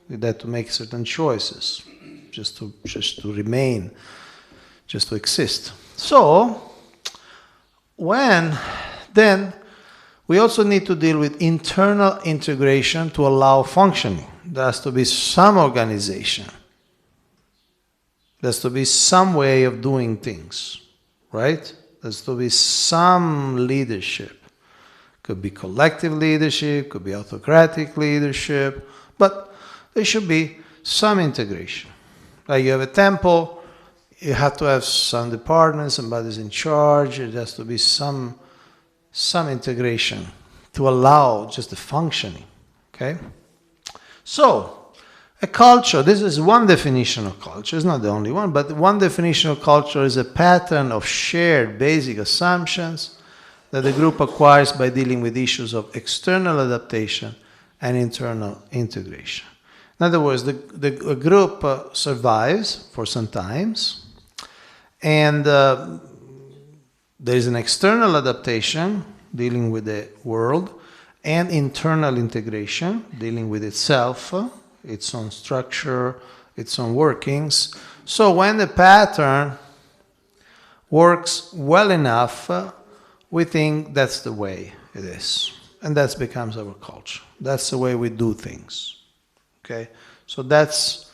It had to make certain choices just to remain, just to exist. So, then we also need to deal with internal integration to allow functioning. There has to be some organization. There has to be some way of doing things, right? There has to be some leadership. Could be collective leadership, could be autocratic leadership, but there should be some integration. Like you have a temple, you have to have some department, somebody's in charge, there has to be some integration to allow just the functioning, okay? So, a culture, this is one definition of culture, it's not the only one, but one definition of culture is a pattern of shared basic assumptions that the group acquires by dealing with issues of external adaptation and internal integration. In other words, the group survives for some times, and there is an external adaptation, dealing with the world, and internal integration, dealing with itself, its own structure, its own workings. So when the pattern works well enough, we think that's the way it is. And that becomes our culture. That's the way we do things. Okay? So that's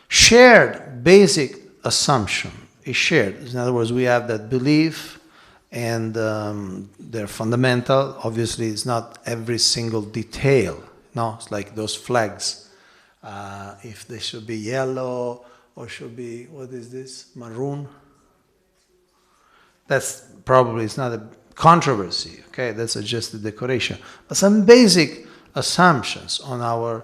shared basic assumption. Is shared. In other words, we have that belief, and they're fundamental. Obviously, it's not every single detail. No, it's like those flags. If they should be yellow or should be, what is this, maroon? That's probably, it's not a controversy, okay? That's just a decoration. But some basic assumptions on our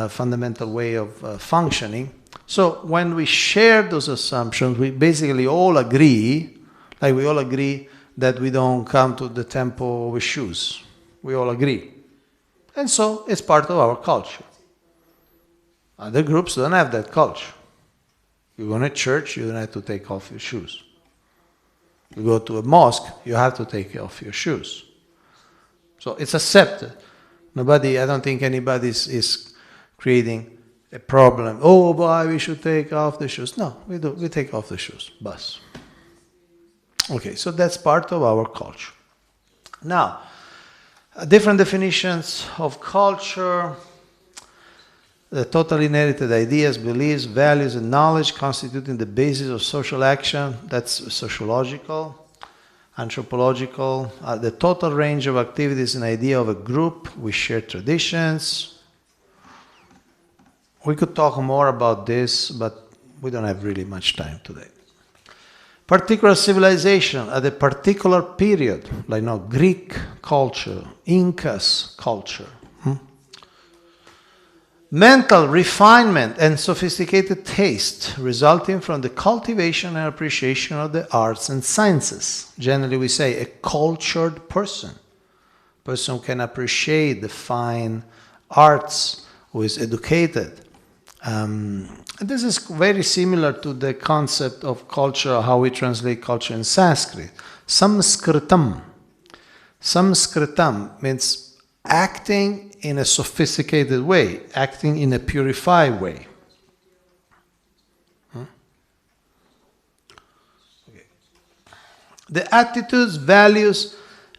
fundamental way of functioning. So when we share those assumptions, we basically all agree, like we all agree that we don't come to the temple with shoes. We all agree. And so it's part of our culture. Other groups don't have that culture. You go to church, you don't have to take off your shoes. You go to a mosque, you have to take off your shoes. So it's accepted. I don't think anybody is creating a problem. Oh, boy, we should take off the shoes. No, we do. We take off the shoes. Bus. Okay, so that's part of our culture. Now, different definitions of culture. The totally inherited ideas, beliefs, values, and knowledge constituting the basis of social action. That's sociological, anthropological. The total range of activities and idea of a group with shared traditions. We could talk more about this, but we don't have really much time today. Particular civilization at a particular period, like Greek culture, Incas culture. Mental refinement and sophisticated taste resulting from the cultivation and appreciation of the arts and sciences. Generally we say a cultured person. Person who can appreciate the fine arts, who is educated. This is very similar to the concept of culture, how we translate culture in Sanskrit. Samskritam. Samskritam means acting in a sophisticated way, acting in a purified way. Okay. The attitudes, values,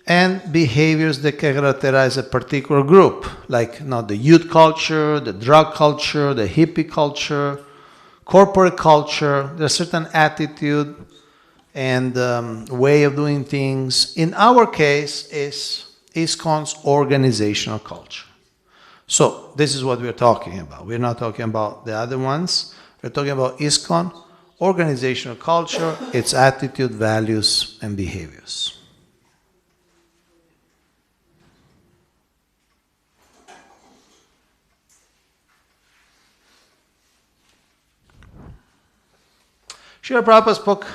and behaviors that characterize a particular group, like the youth culture, the drug culture, the hippie culture, corporate culture. There's a certain attitude and way of doing things. In our case, is Iskcon's organizational culture. So this is what we're talking about. We're not talking about the other ones. We're talking about Iskcon, organizational culture, its attitude, values, and behaviors. Srila Prabhupada spoke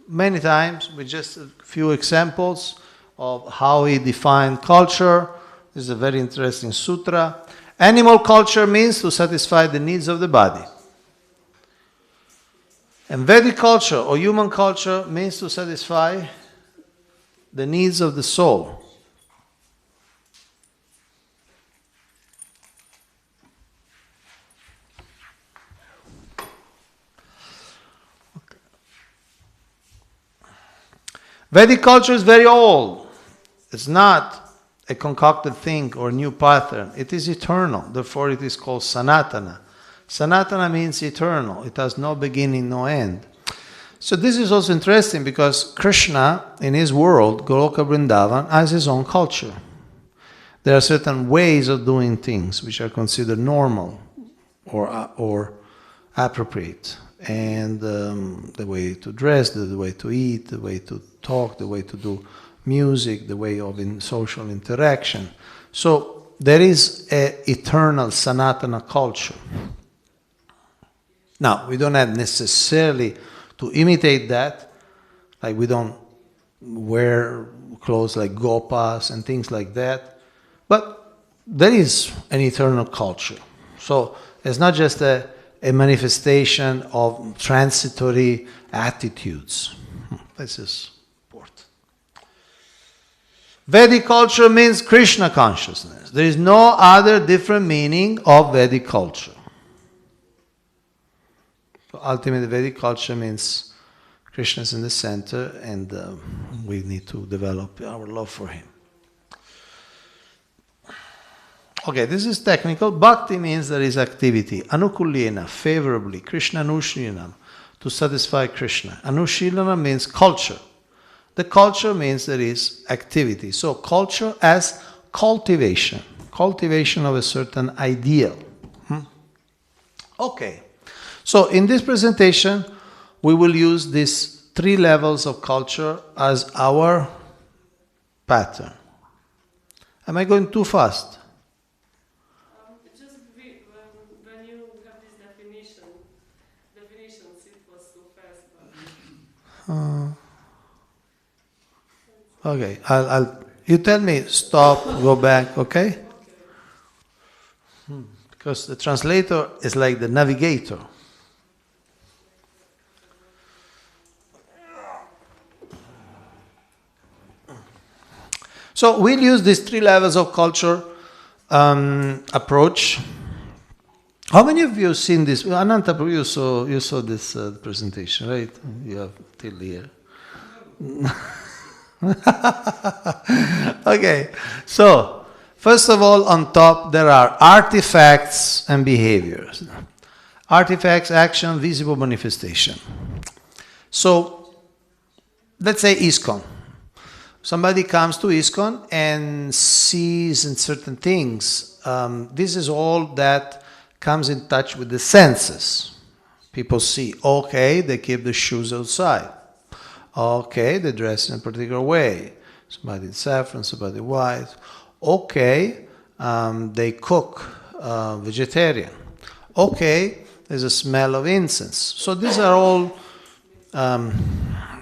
many times with just a few examples of how he defined culture. This is a very interesting sutra. Animal culture means to satisfy the needs of the body. And Vedic culture or human culture means to satisfy the needs of the soul. Vedic culture is very old. It's not a concocted thing or new pattern. It is eternal. Therefore, it is called Sanatana. Sanatana means eternal. It has no beginning, no end. So this is also interesting because Krishna, in his world, Goloka Vrindavan, has his own culture. There are certain ways of doing things which are considered normal or appropriate. And the way to dress, the way to eat, the way to talk, the way to do music, the way of social interaction. So there is an eternal Sanatana culture. Now, we don't have necessarily to imitate that, like we don't wear clothes like gopas and things like that, but there is an eternal culture. So it's not just a manifestation of transitory attitudes. This is important. Vedic culture means Krishna consciousness. There is no other different meaning of Vedic culture. So ultimately, Vedic culture means Krishna is in the center, and we need to develop our love for him. Okay, this is technical. Bhakti means there is activity. Anukulyena, favorably. Krishna Anushilana, to satisfy Krishna. Anushilana means culture. The culture means there is activity. So culture as cultivation. Cultivation of a certain ideal. Okay. So in this presentation, we will use these 3 levels of culture as our pattern. Am I going too fast? Just when you have this definitions, it was too fast. But Okay, you tell me stop, go back, okay? Because the translator is like the navigator. So we'll use these 3 levels of culture approach. How many of you have seen this? Ananta, you saw this presentation, right? You have till here. Okay, so first of all, on top there are artifacts and behaviors. Artifacts, action, visible manifestation. So let's say Iskcon. Somebody comes to Iskcon and sees in certain things. This is all that comes in touch with the senses. People see, okay, they keep the shoes outside. Okay, they dress in a particular way. Somebody in saffron, somebody white. Okay, they cook vegetarian. Okay, there's a smell of incense. So these are all,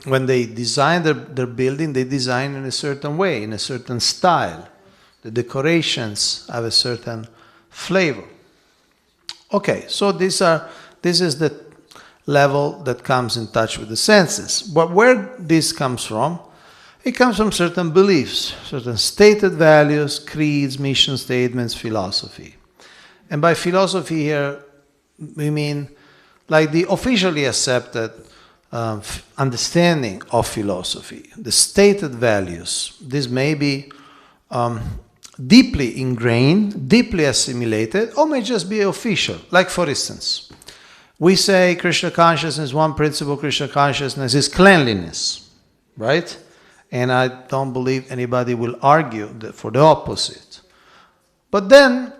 when they design their building, they design in a certain way, in a certain style. The decorations have a certain flavor. Okay, so this is the level that comes in touch with the senses. But where this comes from? It comes from certain beliefs, certain stated values, creeds, mission statements, philosophy. And by philosophy here, we mean like the officially accepted understanding of philosophy, the stated values. This may be deeply ingrained, deeply assimilated, or may just be official. Like for instance, we say Krishna consciousness, one principle of Krishna consciousness is cleanliness, right? And I don't believe anybody will argue for the opposite. But then,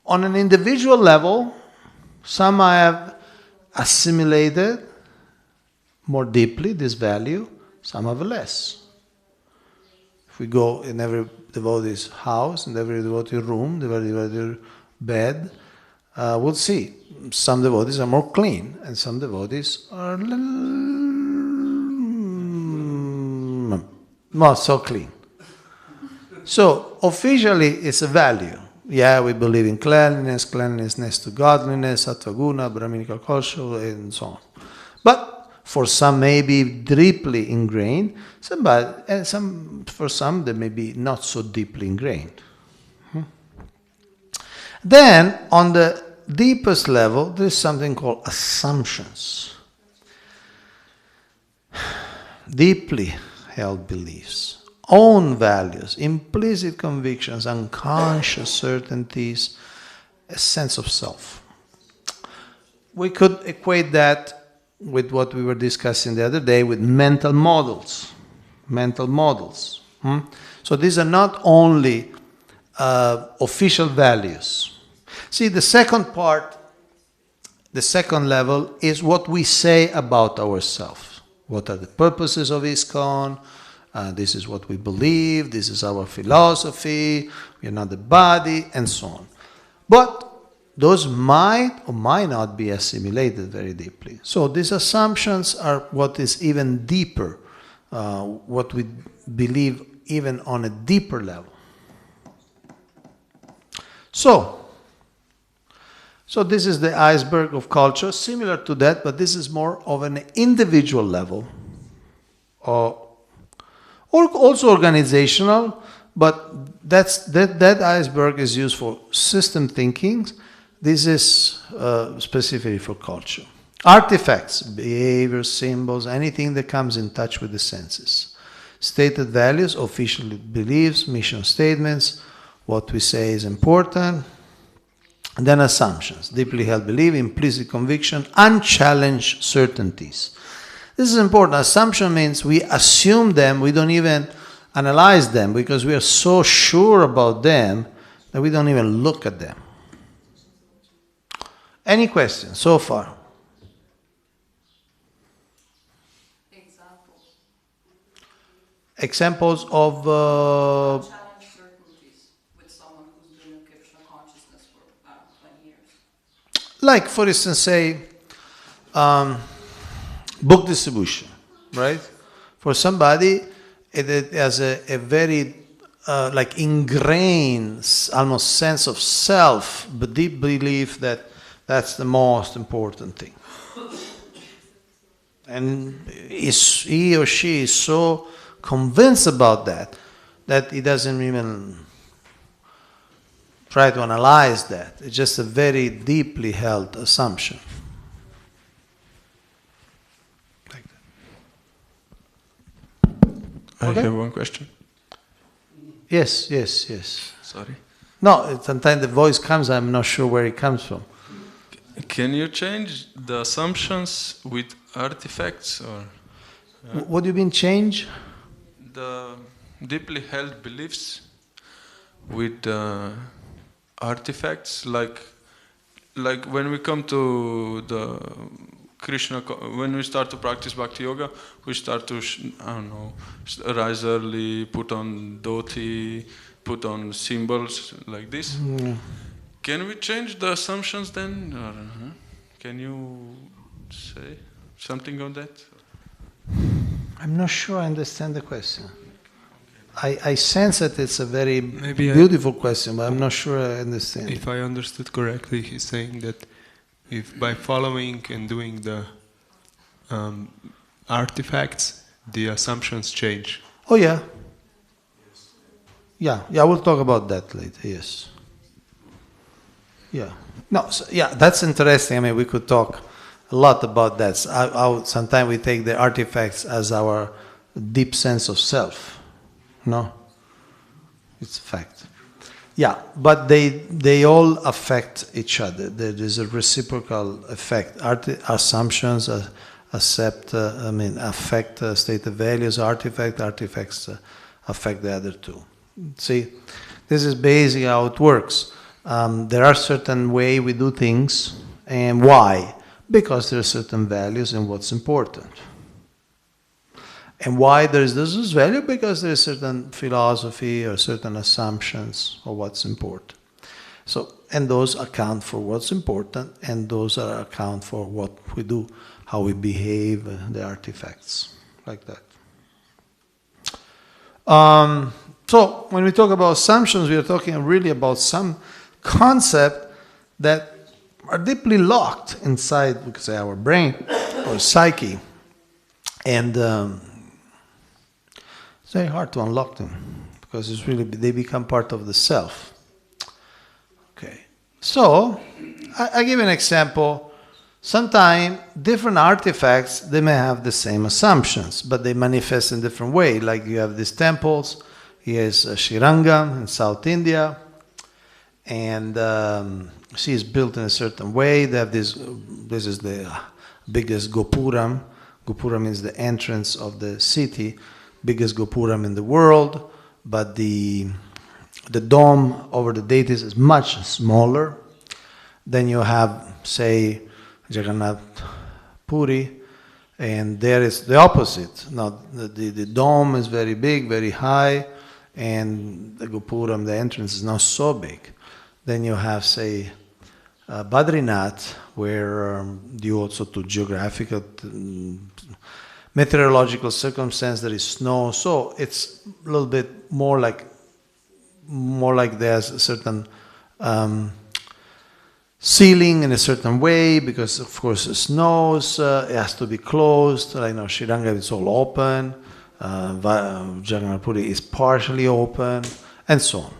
on an individual level, some have assimilated more deeply this value, some have less. If we go in every devotee's house, in every devotee room, every devotee bed, we'll see some devotees are more clean and some devotees are not so clean. So officially it's a value. Yeah, we believe in cleanliness, cleanliness next to godliness, sattva-guna, brahminical culture, and so on. But for some may be deeply ingrained, for some they may be not so deeply ingrained. Then, on the deepest level, there is something called assumptions. Deeply held beliefs, own values, implicit convictions, unconscious certainties, a sense of self. We could equate that with what we were discussing the other day with mental models. Mental models. So these are not only official values. See, the second part, the second level, is what we say about ourselves. What are the purposes of Iskcon? This is what we believe. This is our philosophy. We are not the body, and so on. But those might or might not be assimilated very deeply. So these assumptions are what is even deeper, what we believe even on a deeper level. So this is the iceberg of culture, similar to that, but this is more of an individual level, or also organizational, but that iceberg is used for system thinking. This is specifically for culture. Artifacts, behaviors, symbols, anything that comes in touch with the senses. Stated values, official beliefs, mission statements, what we say is important. And then assumptions, deeply held belief, implicit conviction, unchallenged certainties. This is important. Assumption means we assume them, we don't even analyze them because we are so sure about them that we don't even look at them. Any questions so far? Examples of Challenge certainties with someone who's been in Krishna consciousness for 20 years. like, for instance, say book distribution, right? For somebody, it has a very like ingrained, almost sense of self, but deep belief that that's the most important thing. And he or she is so convinced about that he doesn't even try to analyze that. It's just a very deeply held assumption. Like that. I have one question. Yes. Sorry. No, sometimes the voice comes, I'm not sure where it comes from. Can you change the assumptions with artifacts, or What do you mean change? the deeply held beliefs with artifacts? Like when we come to the Krishna, when we start to practice Bhakti Yoga, we start to, rise early, put on dhoti, put on symbols like this. Yeah. Can we change the assumptions then? Or, can you say something on that? I'm not sure I understand the question. I sense that it's a very Maybe beautiful question, but I'm not sure I understand. If I understood correctly, he's saying that if by following and doing the artifacts, the assumptions change. Oh yeah. Yeah, we'll talk about that later, yes. Yeah. No, so, yeah, that's interesting. I mean, we could talk a lot about that. Sometimes we take the artifacts as our deep sense of self. No? It's a fact. Yeah, but they all affect each other. There is a reciprocal effect. Assumptions affect stated values. Artifacts affect the other two. See, this is basically how it works. There are certain way we do things, and why? Because there are certain values and what's important. And why there is this value? Because there is certain philosophy or certain assumptions of what's important. So, and those account for what's important, and those account for what we do, how we behave, the artifacts, like that. So, when we talk about assumptions, we are talking really about some concept that are deeply locked inside, we could say, our brain or psyche, and it's very hard to unlock them because it's really they become part of the self. Okay, so I give an example. Sometimes different artifacts, they may have the same assumptions, but they manifest in different way. Like you have these temples. Here's Srirangam in South India, and she is built in a certain way. They have this. This is the biggest gopuram. Gopuram means the entrance of the city, biggest gopuram in the world. But the dome over the deities is much smaller. Then you have, say, Jagannath Puri, and there is the opposite. Now the dome is very big, very high, and the Gopuram, the entrance, is not so big. Then you have, say, Badrinath, where due also to geographical, meteorological circumstance, there is snow, so it's a little bit more like there's a certain ceiling in a certain way, because of course it snows, it has to be closed. I know Srirangam is all open, Jagannath Puri is partially open, and so on.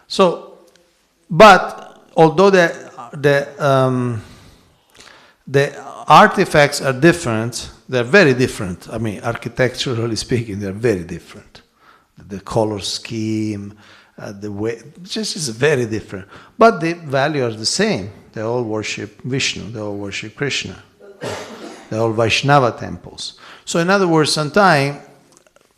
So, but although the artifacts are different, they're very different. I mean, architecturally speaking, they're very different. The color scheme, the way, just is very different. But the value is the same. They all worship Vishnu, they all worship Krishna. They're all Vaishnava temples. So in other words, sometimes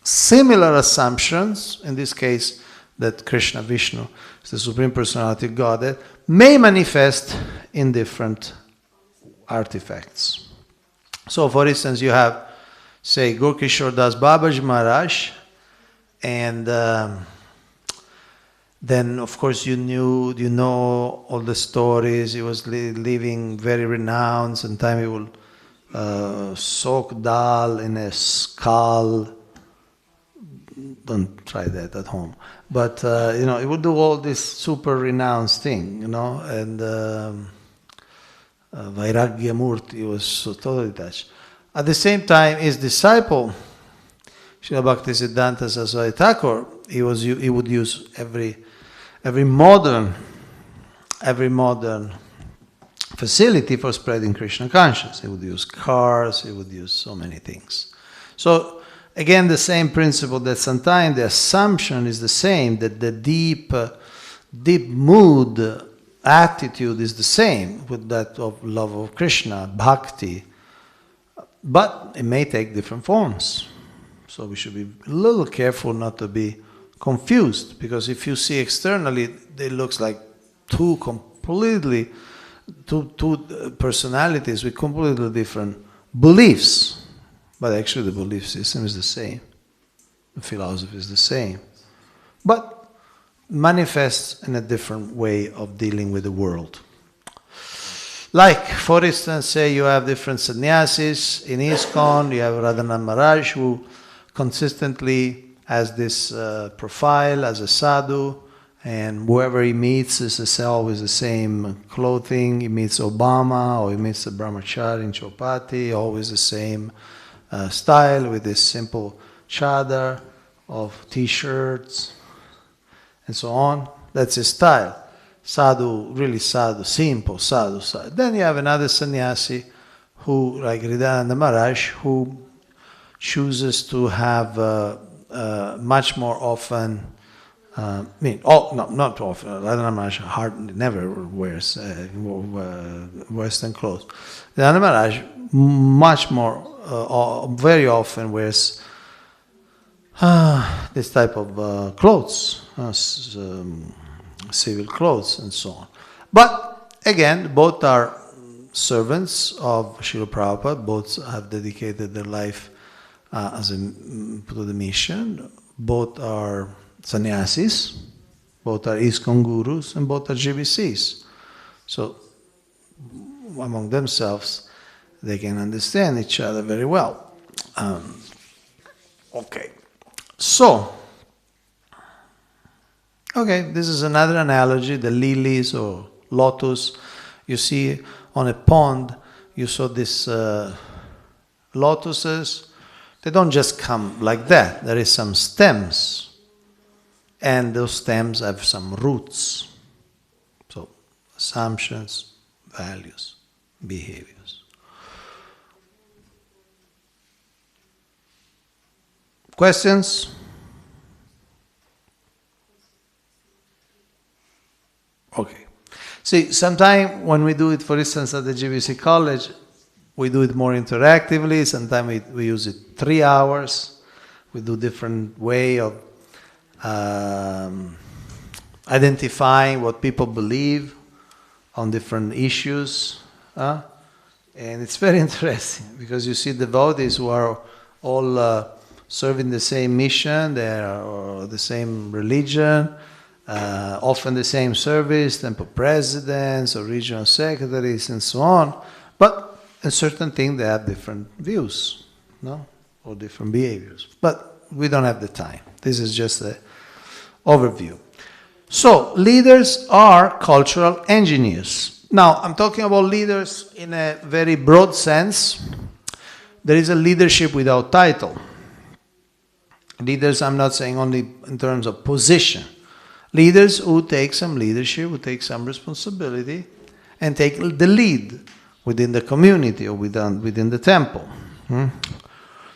similar assumptions, in this case that Krishna, Vishnu, is the Supreme Personality of Godhead, may manifest in different artifacts. So for instance, you have, say, Gurkishore Das Babaji Maharaj, and then, of course, you know all the stories. He was living very renowned. Sometimes he will soak dal in a skull. Don't try that at home. But, he would do all this super renowned thing, and Vairagya Murti was so totally touched. At the same time, his disciple, Srila Bhaktisiddhanta Saraswati Thakur, he would use every modern facility for spreading Krishna consciousness. He would use cars, he would use so many things. So again, the same principle that sometimes the assumption is the same, that the deep mood, attitude is the same with that of love of Krishna, bhakti, but it may take different forms. So we should be a little careful not to be confused, because if you see externally, it looks like two personalities with completely different beliefs, but actually the belief system is the same, the philosophy is the same, but manifests in a different way of dealing with the world. Like, for instance, say you have different sannyasis in Iskcon. You have Radhanath Maharaj, who consistently has this profile as a sadhu, and whoever he meets is always the same clothing. He meets Obama, or he meets the brahmachari in Chopati, always the same style, with this simple chadar of t-shirts and so on. That's his style. Sadhu, really sadhu, simple sadhu. Then you have another sannyasi who, like Hridayananda Maharaj, who chooses to have much more often, not often, Hridayananda Maharaj hardly never wears Western clothes. Hridayananda Maharaj much more, very often wears this type of clothes, civil clothes and so on. But again, both are servants of Srila Prabhupada, both have dedicated their life to the mission, both are sannyasis, both are Iskcon gurus, and both are GBCs. So among themselves, they can understand each other very well. Okay. So, this is another analogy, the lilies or lotus. You see on a pond, you saw these lotuses. They don't just come like that. There is some stems, and those stems have some roots. So, assumptions, values, behaviors. Questions? Okay. See, sometimes when we do it, for instance, at the GBC College, we do it more interactively. Sometimes we use it 3 hours. We do different way of identifying what people believe on different issues. And it's very interesting because you see devotees who are all serving the same mission, they are the same religion, often the same service, temple presidents or regional secretaries and so on. But in certain things they have different views, no? Or different behaviors. But we don't have the time. This is just an overview. So, leaders are cultural engineers. Now, I'm talking about leaders in a very broad sense. There is a leadership without title. Leaders, I'm not saying only in terms of position. Leaders who take some leadership, who take some responsibility, and take the lead within the community or within the temple.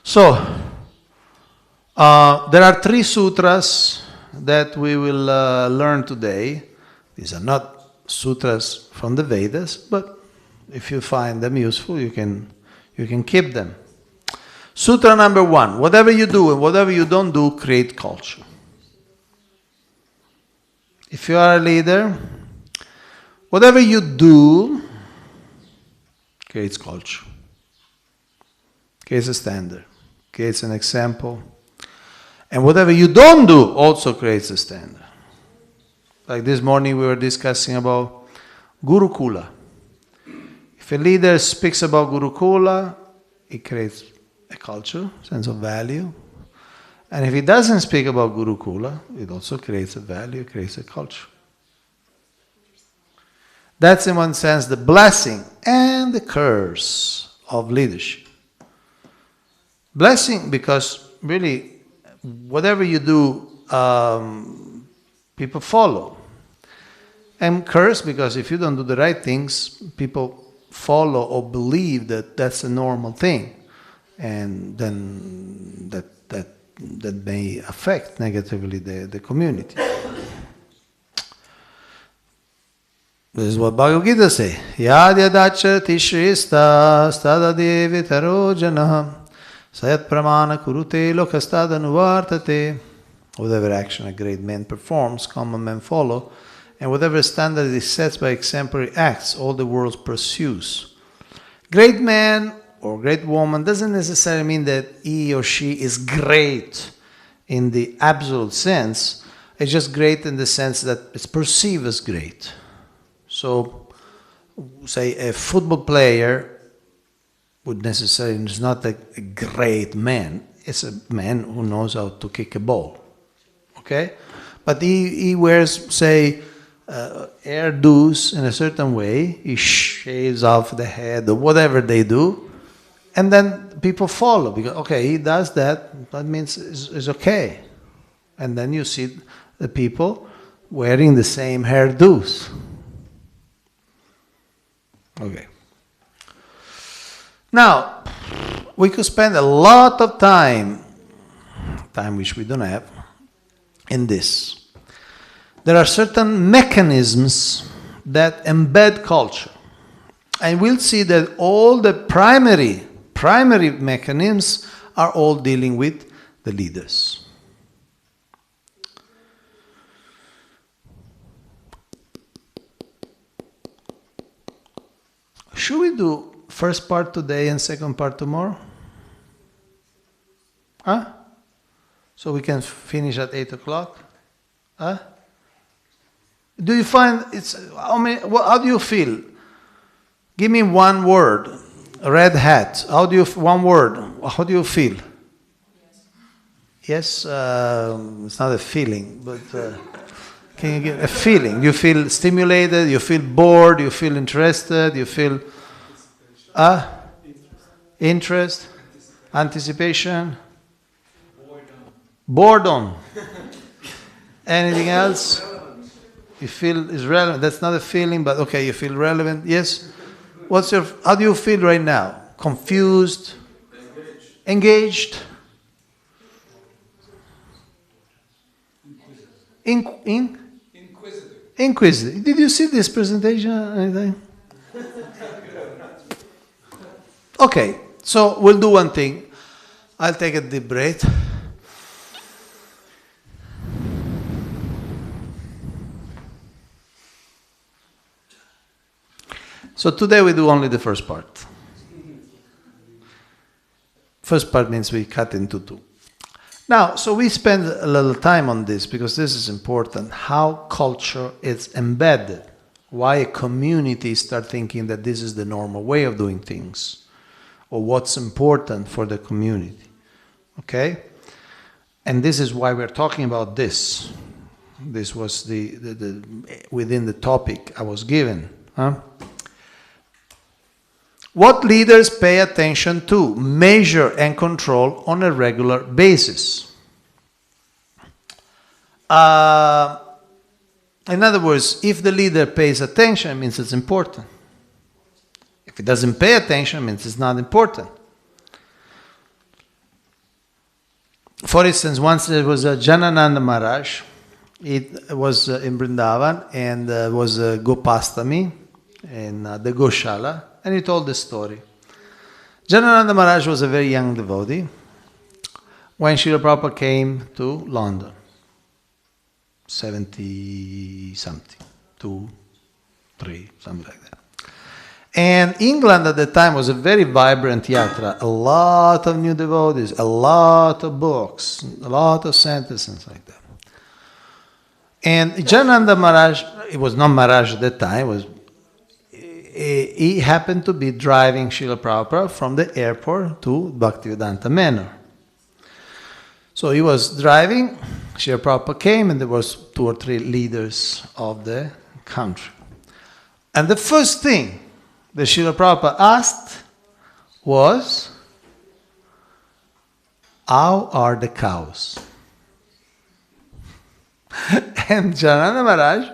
So, there are 3 sutras that we will learn today. These are not sutras from the Vedas, but if you find them useful, you can keep them. Sutra number 1, whatever you do and whatever you don't do, create culture. If you are a leader, whatever you do creates culture, creates a standard, creates an example. And whatever you don't do also creates a standard. Like this morning we were discussing about Gurukula. If a leader speaks about Gurukula, it creates a culture, sense of value. And if he doesn't speak about Gurukula, it also creates a value, creates a culture. That's in one sense the blessing and the curse of leadership. Blessing because really whatever you do, people follow. And curse because if you don't do the right things, people follow or believe that that's a normal thing. And then that may affect negatively the community. This is what Bhagavad Gita says. Yad yadachati shrista stadadevi tarojana sayat pramana kurute lokastadanuvartate. Whatever action a great man performs, common men follow, and whatever standard is set by exemplary acts, all the world pursues. Great man or great woman doesn't necessarily mean that he or she is great in the absolute sense. It's just great in the sense that it's perceived as great. So, say a football player would necessarily is not a great man. It's a man who knows how to kick a ball. Okay? But he wears, say, hairdos in a certain way. He shaves off the head or whatever they do. And then people follow because, okay, he does that. That means it's okay. And then you see the people wearing the same hairdos. Okay. Now, we could spend a lot of time which we don't have, in this. There are certain mechanisms that embed culture. And we'll see that all the primary mechanisms are all dealing with the leaders. Should we do first part today and second part tomorrow? Huh? So we can finish at 8 o'clock? Huh? Do you find it's, how do you feel? Give me one word. Red hat. One word. How do you feel? Yes, it's not a feeling, but can you get a feeling? You feel stimulated, you feel bored, you feel interested, you feel interest, anticipation, boredom. Anything else? You feel is relevant. That's not a feeling, but okay, you feel relevant. Yes. How do you feel right now? Confused? Engaged? Inquisitive. Did you see this presentation? Anything? Okay, so we'll do one thing. I'll take a deep breath. So today we do only the first part. First part means we cut into two. Now, so we spend a little time on this because this is important. How culture is embedded. Why a community start thinking that this is the normal way of doing things. Or what's important for the community. Okay? And this is why we're talking about this. This was the within the topic I was given. What leaders pay attention to, measure and control on a regular basis. In other words, if the leader pays attention, it means it's important. If he doesn't pay attention, it means it's not important. For instance, once there was a Janananda Maharaj. It was in Vrindavan and was Gopastami in the Goshala. And he told this story. Janananda Maharaj was a very young devotee when Srila Prabhupada came to London. 70 something, 2, 3, something like that. And England at the time was a very vibrant yatra. A lot of new devotees, a lot of books, a lot of sentences like that. And Janananda Maharaj, it was not Maharaj at that time, he happened to be driving Srila Prabhupada from the airport to Bhaktivedanta Manor. So he was driving, Srila Prabhupada came, and there was 2 or 3 leaders of the country. And the first thing that Srila Prabhupada asked was, how are the cows? And Janananda Maharaj,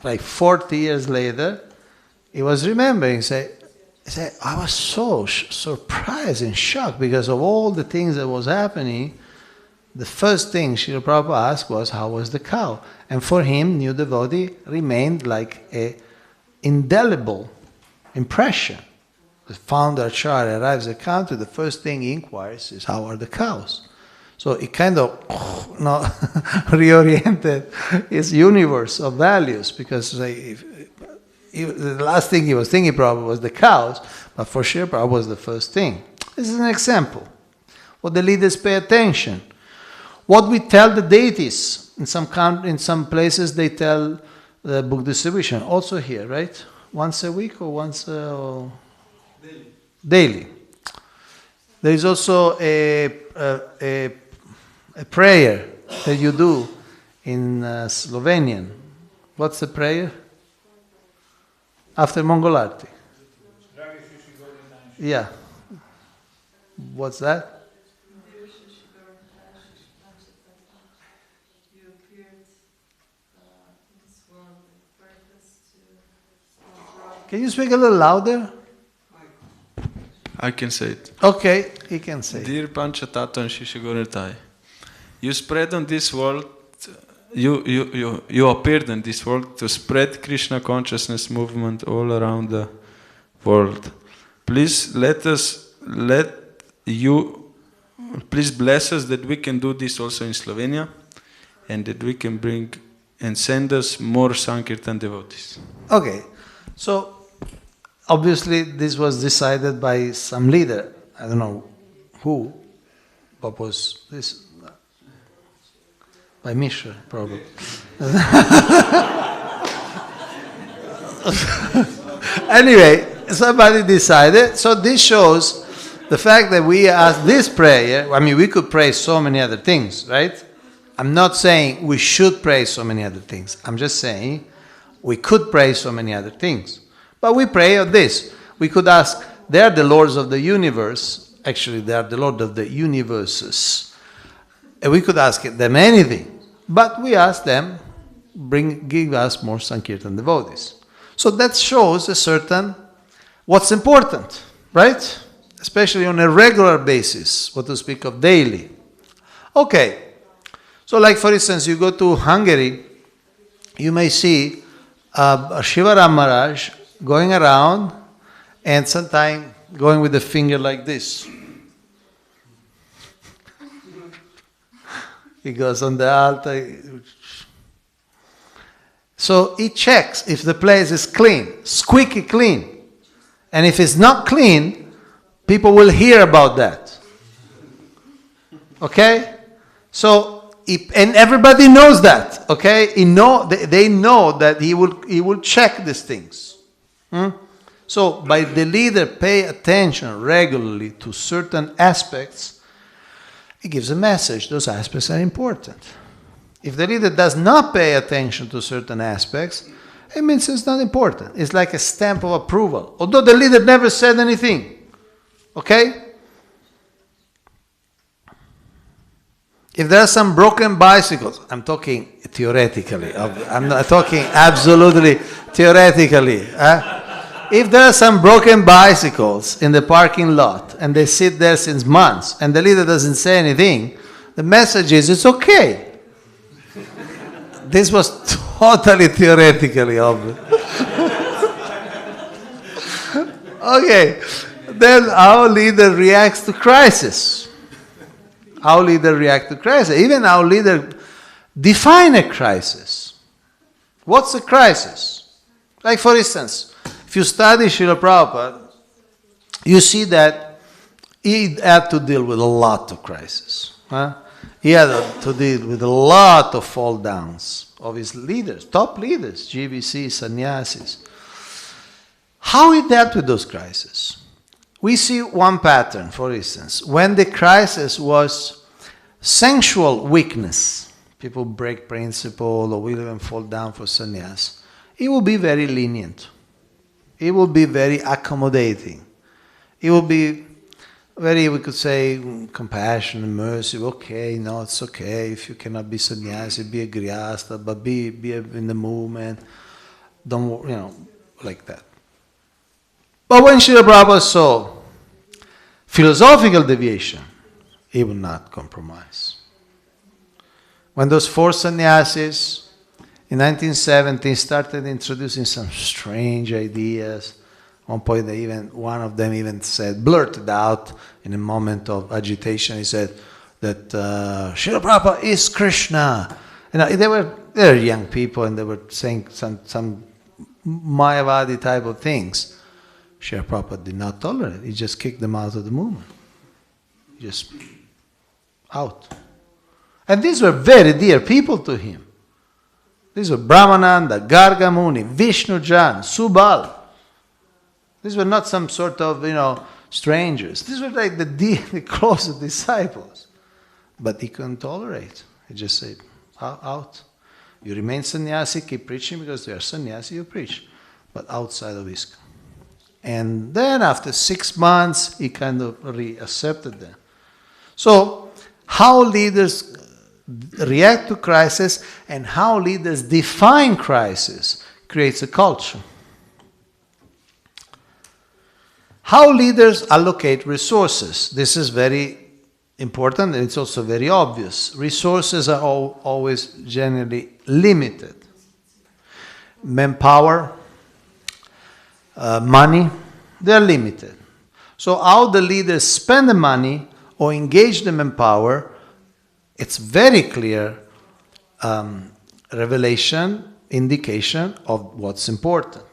like 40 years later, he was remembering, say, I was so surprised and shocked because of all the things that was happening. The first thing Srila Prabhupada asked was, how was the cow? And for him, new devotee remained like a indelible impression. The founder Acharya arrives at the country, the first thing he inquires is, how are the cows? So it kind of reoriented his universe of values because the last thing he was thinking probably was the cows, but for sure Prabhupada was the first thing. This is an example. What the leaders pay attention. What we tell the deities. In some places they tell the book distribution. Also here, right? Once a week or once daily. There is also a prayer that you do in Slovenian. What's the prayer? After Mongolarti. Yeah. What's that? Can you speak a little louder? I can say it. Okay, he can say it. Dear Panchatattva and Shishigurnitai, you spread on this world, you appeared in this world to spread Krishna consciousness movement all around the world. Please please bless us that we can do this also in Slovenia and that we can bring and send us more Sankirtan devotees. Okay, so obviously this was decided by some leader. I don't know who, but was this by Mishra probably. Anyway, somebody decided. So this shows the fact that we ask this prayer. I mean, we could pray so many other things, right? I'm not saying we should pray so many other things. I'm just saying we could pray so many other things. But we pray of this. We could ask, they are the lords of the universe. Actually, they are the lord of the universes. And we could ask them anything. But we ask them, give us more Sankirtan devotees. So that shows a certain, what's important, right? Especially on a regular basis, what to speak of daily. Okay, So like for instance, you go to Hungary, you may see a Shivaram Maharaj going around and sometimes going with the finger like this. He goes on the altar. So he checks if the place is clean, squeaky clean. And if it's not clean, people will hear about that. Okay? So, and everybody knows that. Okay? They know that he will check these things. So, by the leader pay attention regularly to certain aspects, it gives a message. Those aspects are important. If the leader does not pay attention to certain aspects, it means it's not important. It's like a stamp of approval, although the leader never said anything. Okay? If there are some broken bicycles, I'm talking theoretically, I'm not talking absolutely theoretically. If there are some broken bicycles in the parking lot and they sit there since months and the leader doesn't say anything, the message is it's okay. This was totally theoretically obvious. Okay, then our leader reacts to crisis. Our leader reacts to crisis. Even our leader define a crisis. What's a crisis? Like for instance, if you study Srila Prabhupada, you see that he had to deal with a lot of crises. He had to deal with a lot of fall downs of his leaders, top leaders, GBC, sannyasis. How he dealt with those crises? We see one pattern, for instance. When the crisis was sensual weakness, people break principle or will even fall down for sannyas, he will be very lenient. He will be very accommodating. He will be very, we could say, compassionate, mercy. Okay, no, it's okay. If you cannot be sannyasi, be a grihastha, but be in the movement. Don't, like that. But when Srila Prabhupada saw philosophical deviation, he would not compromise. When those four sannyasis in 1970 started introducing some strange ideas, at one point one of them even blurted out in a moment of agitation, he said that Srila Prabhupada is Krishna. They were young people and they were saying some Mayavadi type of things. Srila Prabhupada did not tolerate it. He just kicked them out of the movement. Just out. And these were very dear people to him. These were Brahmananda, Garga Muni, Vishnu Jan, Subal. These were not some sort of, strangers. These were like the closest disciples. But he couldn't tolerate. He just said, out. You remain sannyasi, keep preaching because you are sannyasi, you preach. But outside of Iskcon. And then after 6 months, he kind of reaccepted them. So, how leaders react to crisis and how leaders define crisis creates a culture. How leaders allocate resources. This is very important and it's also very obvious. Resources are always generally limited. Manpower, money, they are limited. So how the leaders spend the money or engage the manpower, it's very clear revelation, indication of what's important.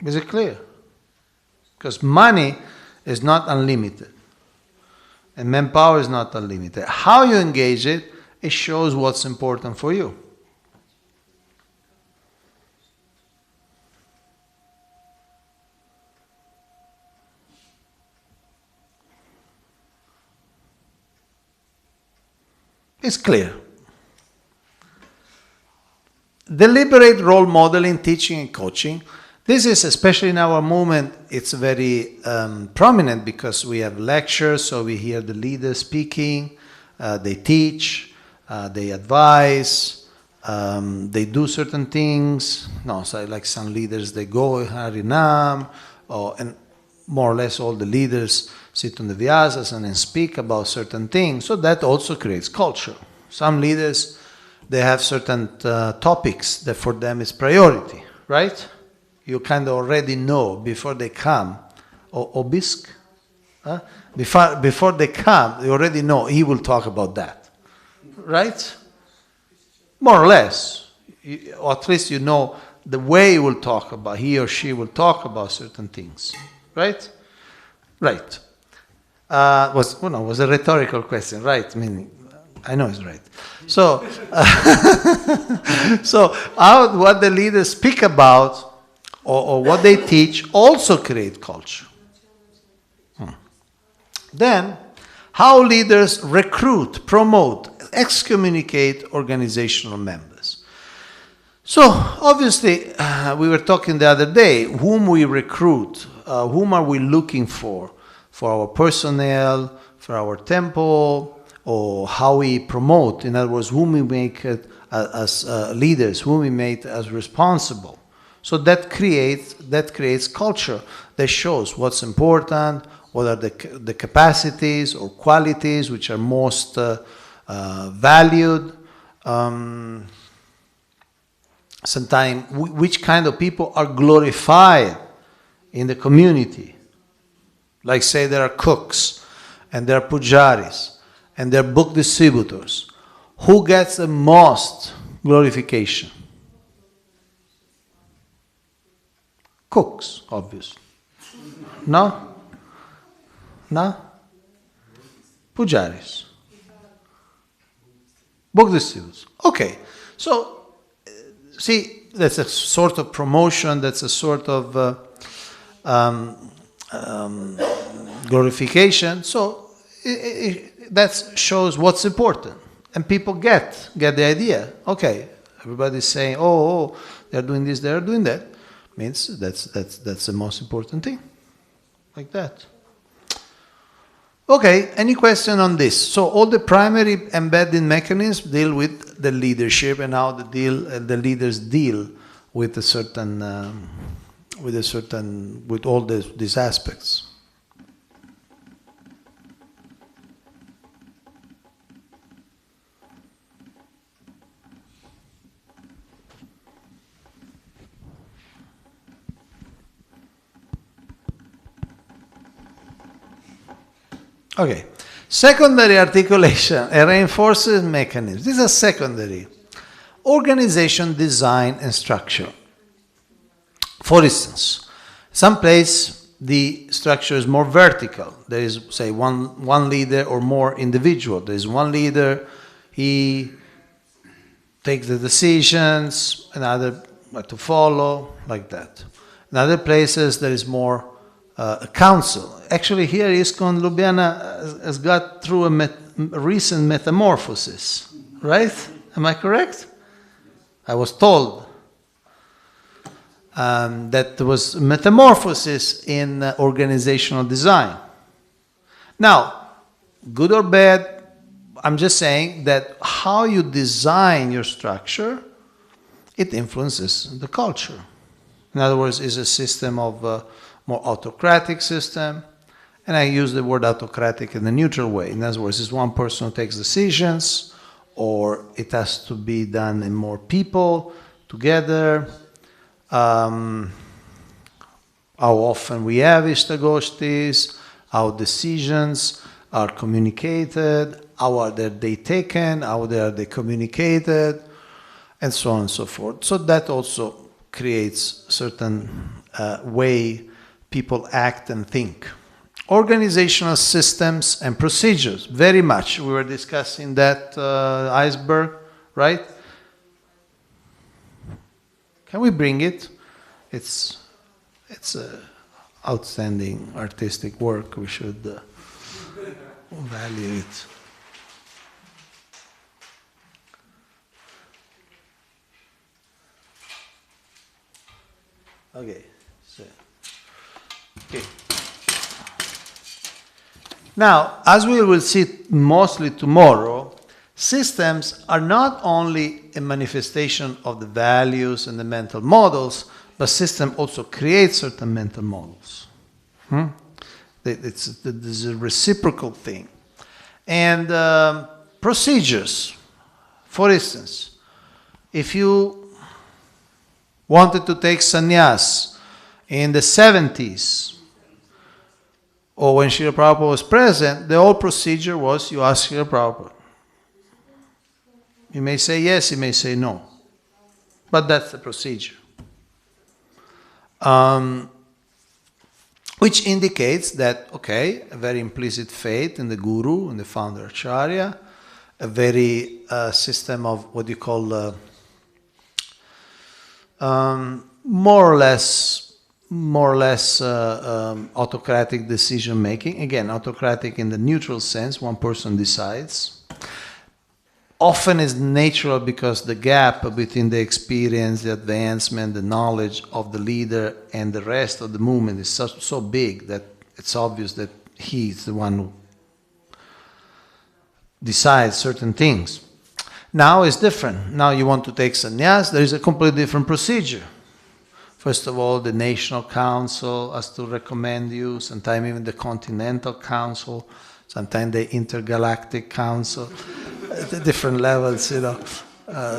Is it clear? Because money is not unlimited. And manpower is not unlimited. How you engage it, it shows what's important for you. It's clear. Deliberate role modeling, teaching and coaching. This is, especially in our movement, it's very prominent because we have lectures, so we hear the leaders speaking, they teach, they advise, they do certain things. No, so like some leaders, they go Harinam, and more or less all the leaders sit on the vyasas and then speak about certain things. So that also creates culture. Some leaders, they have certain topics that for them is priority, right? You kind of already know before they come. Obisk? Huh? Before they come, you already know he will talk about that, right? More or less. Or at least you know the way he will talk about, he or she will talk about certain things, right? Right. Was a rhetorical question, right? Meaning, I know it's right. So, so what the leaders speak about or what they teach also create culture. Then, how leaders recruit, promote, excommunicate organizational members. So, obviously, we were talking the other day, whom we recruit, whom are we looking for our personnel, for our temple, or how we promote, in other words, whom we make as leaders, whom we make as responsible. So that creates culture that shows what's important, what are the capacities or qualities which are most valued. Sometimes which kind of people are glorified in the community. Like say there are cooks and there are pujaris and there are book distributors. Who gets the most glorification? Cooks, obviously. No? No? Pujaris. Book distributors. Okay. So, see, that's a sort of promotion, that's a sort of glorification. So, that shows what's important. And people get the idea. Okay, everybody's saying, oh, they're doing this, they're doing that. Means that's the most important thing. Like that. Okay, any question on this? So all the primary embedding mechanisms deal with the leadership and how the leaders deal with with all these aspects. Okay, secondary articulation and reinforces mechanisms. These are secondary. Organization, design, and structure. For instance, some place the structure is more vertical. There is, say, one leader or more individual. There is one leader, he takes the decisions, another to follow, like that. In other places, there is more a council. Actually, here Iskcon Ljubljana has got through a recent metamorphosis, right? Am I correct? I was told that there was metamorphosis in organizational design. Now, good or bad, I'm just saying that how you design your structure, it influences the culture. In other words, it's a system of more autocratic system, and I use the word autocratic in a neutral way. In other words, it's one person who takes decisions, or it has to be done in more people together. How often we have ishtagoshtis, how decisions are communicated, how are they taken, how are they communicated, and so on and so forth. So that also creates certain way people act and think. Organizational systems and procedures, very much. We were discussing that iceberg, right? Can we bring it? It's outstanding artistic work. We should value it. Okay. Okay. Now, as we will see mostly tomorrow, systems are not only a manifestation of the values and the mental models, but system also creates certain mental models. There's a reciprocal thing. And procedures. For instance, if you wanted to take sannyas in the 70s, or when Srila Prabhupada was present, the whole procedure was you ask Srila Prabhupada. You may say yes, you may say no. But that's the procedure. Which indicates that, okay, a very implicit faith in the Guru, in the founder Acharya, a very system of what you call more or less autocratic decision making. Again, autocratic in the neutral sense, one person decides. Often is natural because the gap between the experience, the advancement, the knowledge of the leader and the rest of the movement is so big that it's obvious that he's the one who decides certain things. Now it's different. Now you want to take sannyas, there is a completely different procedure. First of all, the National Council has to recommend you, sometimes even the Continental Council, sometimes the Intergalactic Council, at the different levels,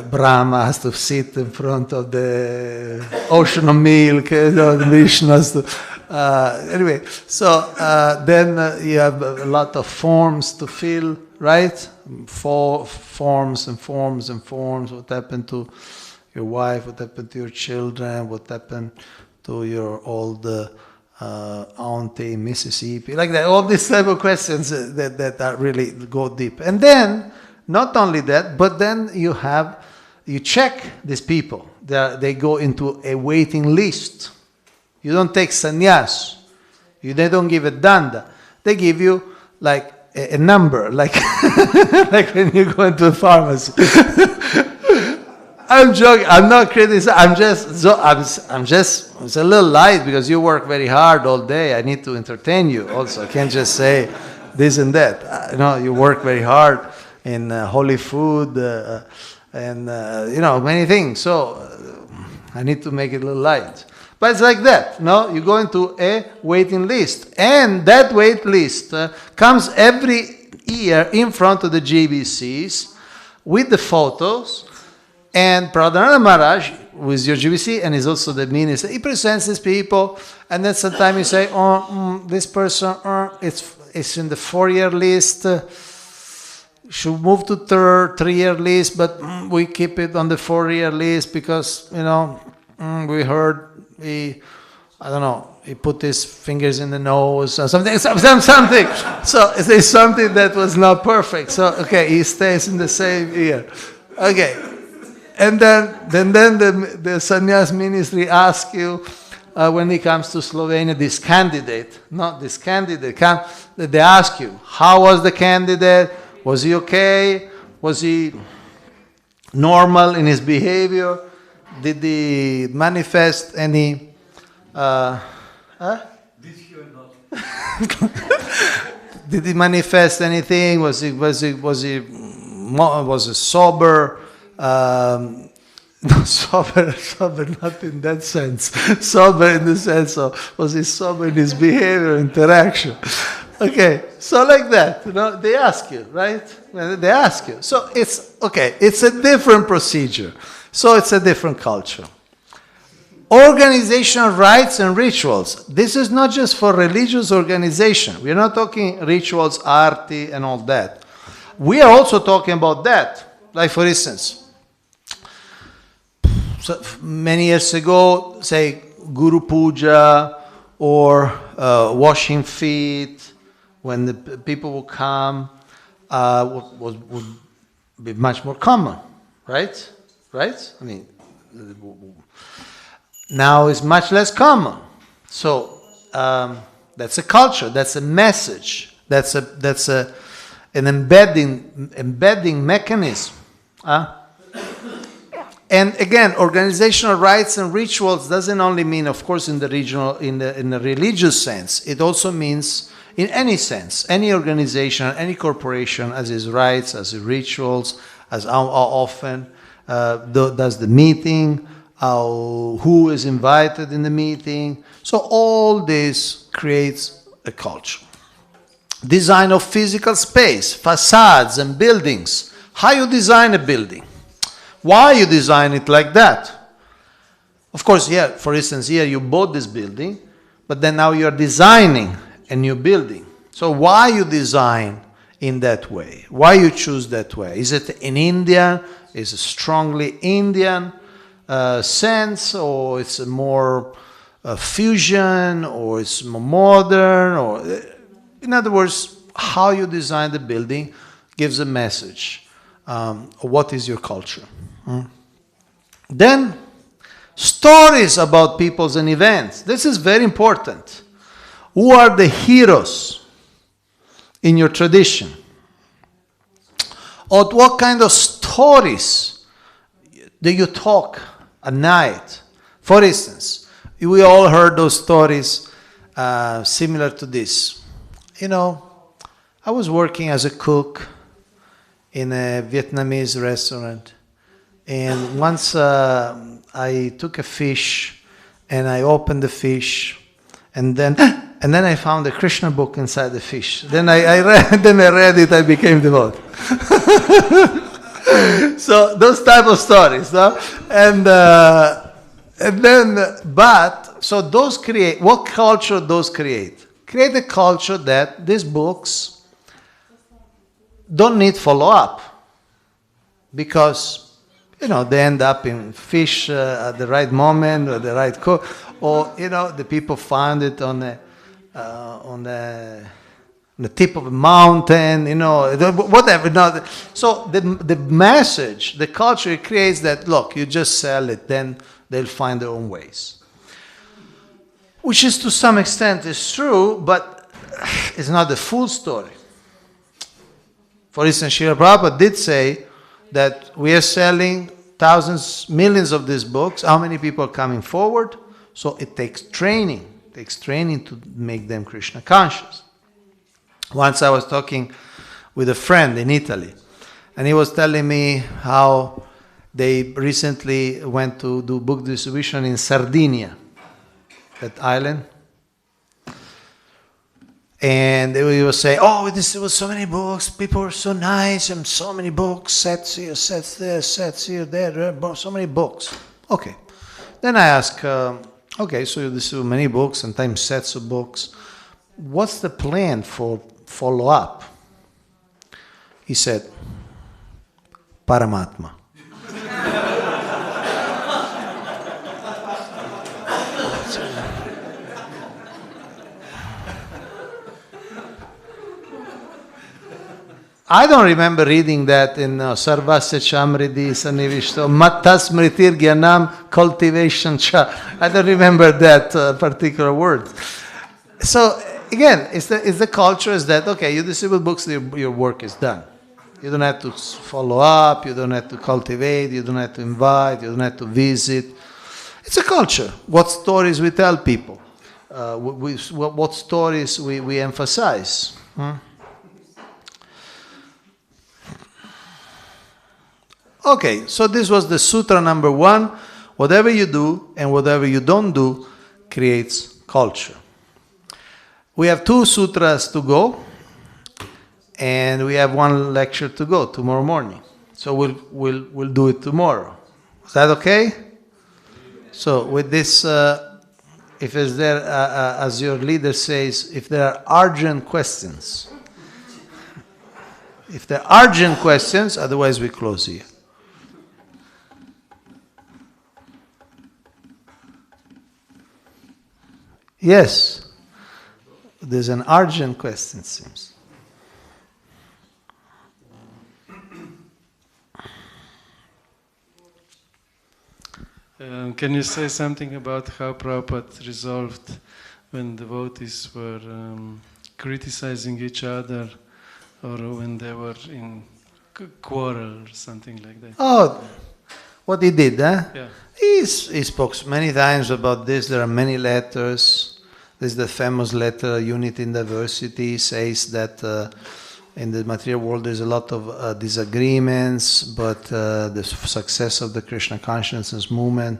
Brahma has to sit in front of the ocean of milk, the Vishnu has to... anyway, so then you have a lot of forms to fill, right? Forms and forms and forms. What happened to your wife? What happened to your children? What happened to your old auntie in Mississippi? Like that. All these type of questions that are really go deep. And then, not only that, but then you check these people. They go into a waiting list. You don't take sannyas. They don't give a danda. They give you like a number, like like when you go into a pharmacy. I'm joking. I'm not criticizing. I'm just. It's a little light because you work very hard all day. I need to entertain you. Also, I can't just say this and that. You work very hard in holy food and many things. So I need to make it a little light. But it's like that, you go into a waiting list. And that wait list comes every year in front of the GBCs with the photos. And Pradhananda Maharaj, who is your GBC and is also the minister, he presents these people. And then sometimes you say, this person, it's in the 4-year list. Should move to 3-year list, but we keep it on the 4-year list because, we heard he put his fingers in the nose or something. So it's something that was not perfect. So, okay, he stays in the same year. Okay. And then the sannyas ministry asks you, when it comes to Slovenia, they ask you, how was the candidate? Was he okay? Was he normal in his behavior? Did he manifest any... Did he manifest anything? Was he sober? No, sober, not in that sense. Sober in the sense of, was he sober in his behavior, interaction? Okay, so like that, they ask you, right? They ask you. So it's a different procedure. So it's a different culture. Organizational rites and rituals. This is not just for religious organization. We're not talking rituals, arti, and all that. We are also talking about that. Like, for instance, many years ago, say, Guru Puja or washing feet, when the people would come, would be much more common, right? Right? I mean, now it's much less common. So that's a culture. That's a message. That's an embedding mechanism. And again, organizational rites and rituals doesn't only mean, of course, in the religious sense. It also means in any sense, any organization, any corporation has its rites, has its rituals, as how often does the meeting, who is invited in the meeting. So all this creates a culture. Design of physical space, facades and buildings. How you design a building? Why you design it like that? Of course, yeah, for instance, here you bought this building, but then now you're designing a new building. So why you design in that way? Why you choose that way? Is it an Indian? Is it strongly Indian sense, or it's a more fusion, or it's more modern, or in other words, how you design the building gives a message. What is your culture? Then, stories about peoples and events. This is very important. Who are the heroes in your tradition? Or what kind of stories do you talk at night? For instance, we all heard those stories similar to this. You know, I was working as a cook in a Vietnamese restaurant, and once I took a fish and I opened the fish, and then I found a Krishna book inside the fish. Then I read it. I became devout. So those type of stories, no? So those create, what culture those create? Create a culture that these books don't need follow-up, because, you know, they end up in fish at the right moment, or the right cook, or, you know, the people found it on the tip of a mountain, you know, whatever. No, so the message, the culture it creates that, look, you just sell it, then they'll find their own ways. Which is to some extent is true, but it's not the full story. For instance, Srila Prabhupada did say that we are selling thousands, millions of these books. How many people are coming forward? So it takes training. It takes training to make them Krishna conscious. Once I was talking with a friend in Italy, and he was telling me how they recently went to do book distribution in Sardinia, that island. And he was saying, oh, there was so many books, people were so nice, and so many books, sets here, sets there, sets here, there, so many books. Okay. Then I asked, okay, so you distribute many books, sometimes sets of books. What's the plan for follow-up? He said, Paramatma. I don't remember reading that in Sarvasya Chamridi Sanivishto Mattas Mritir Gyanam Cultivation Cha. I don't remember that particular word. So again, it's the culture is that, okay, you distribute books, your work is done. You don't have to follow up, you don't have to cultivate, you don't have to invite, you don't have to visit. It's a culture. What stories we tell people, what stories we emphasize. Okay, so this was the sutra number 1. Whatever you do and whatever you don't do creates culture. We have 2 sutras to go, and we have 1 lecture to go tomorrow morning. So we'll do it tomorrow. Is that okay? So with this, if is there, as your leader says, if there are urgent questions. If there are urgent questions, otherwise we close here. Yes, there's an urgent question, it seems. Can you say something about how Prabhupada resolved when devotees were criticizing each other, or when they were in quarrel or something like that? Oh, what he did, huh? Yeah. He spoke many times about this. There are many letters. There's the famous letter, Unity in Diversity. He says that in the material world there's a lot of disagreements, but the success of the Krishna consciousness movement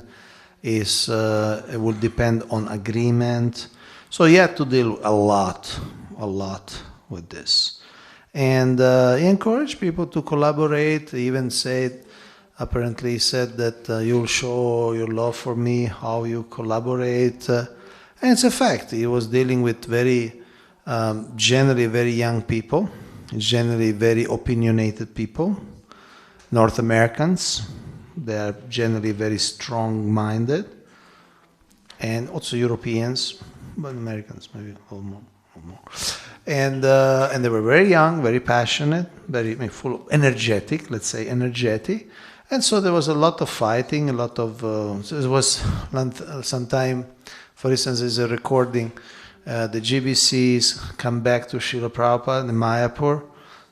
it will depend on agreement. So he had to deal a lot with this. And he encouraged people to collaborate. He even apparently he said that you'll show your love for me, how you collaborate. And it's a fact. He was dealing with generally very young people, generally very opinionated people, North Americans. They are generally very strong-minded, and also Europeans, but Americans maybe a little more. And they were very young, very passionate, very full of energetic, let's say energetic. And so there was a lot of fighting, a lot of. So it was sometime, for instance, there's a recording. The GBCs come back to Srila Prabhupada in Mayapur,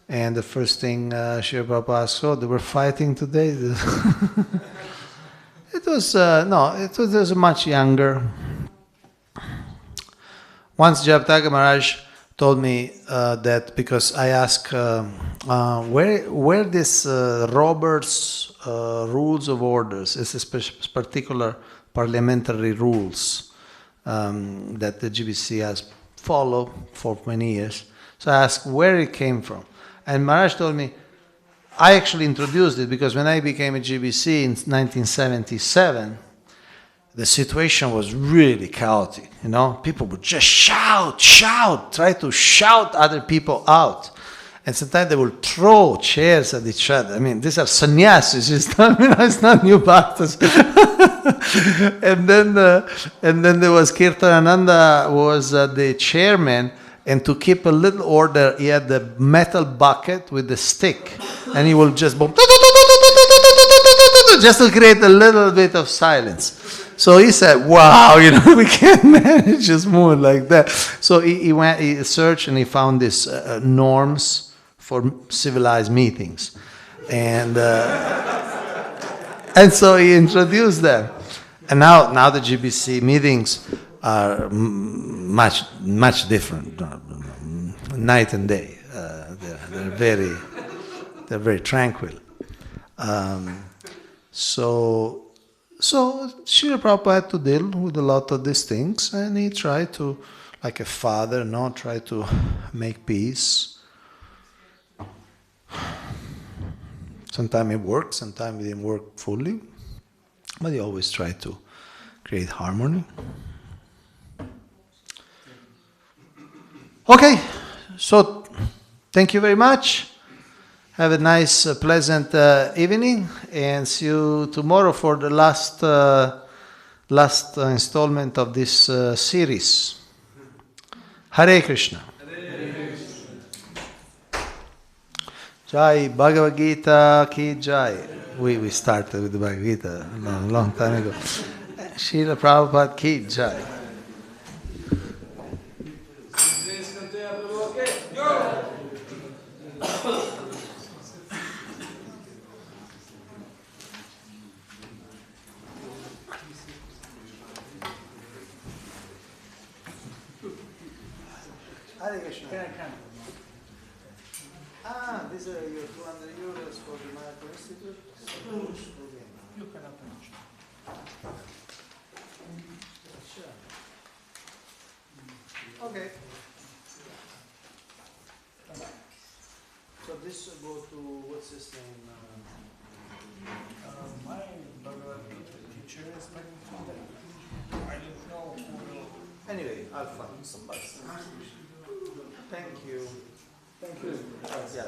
and the first thing Srila Prabhupada asked, "Oh, they were fighting today." It was much younger. Once Jayapataka Maharaj told me that because I asked where this Robert's rules of orders, it's a particular parliamentary rules that the GBC has followed for many years. So I asked where it came from. And Maharaj told me, I actually introduced it because when I became a GBC in 1977, the situation was really chaotic, you know. People would just shout, try to shout other people out. And sometimes they will throw chairs at each other. I mean, these are sannyasis, it's not new bhaktas. and then there was Kirtanananda was the chairman, and to keep a little order, he had the metal bucket with the stick, and he will just boom, just to create a little bit of silence. So he said, wow, we can't manage this move like that. So he searched and he found these norms for civilized meetings. And so he introduced them. And now the GBC meetings are much different, night and day. They're very tranquil. So Srila Prabhupada had to deal with a lot of these things, and he tried to, like a father, try to make peace. Sometimes it worked, sometimes it didn't work fully, but he always tried to create harmony. Okay, so thank you very much. Have a nice, pleasant evening, and see you tomorrow for the last installment of this series. Hare Krishna. Jai Bhagavad Gita ki Jai. We started with the Bhagavad Gita a long time ago. Srila Prabhupada ki Jai. Hare Krishna. These are your 200 euros for the Miracle Institute. You can open it. Sure. Okay. So this will go to, what's his name? My Bhagavad Gita teacher is coming from there. I don't know who will. Anyway, I'll find somebody. Thank you. Thank you. Yeah.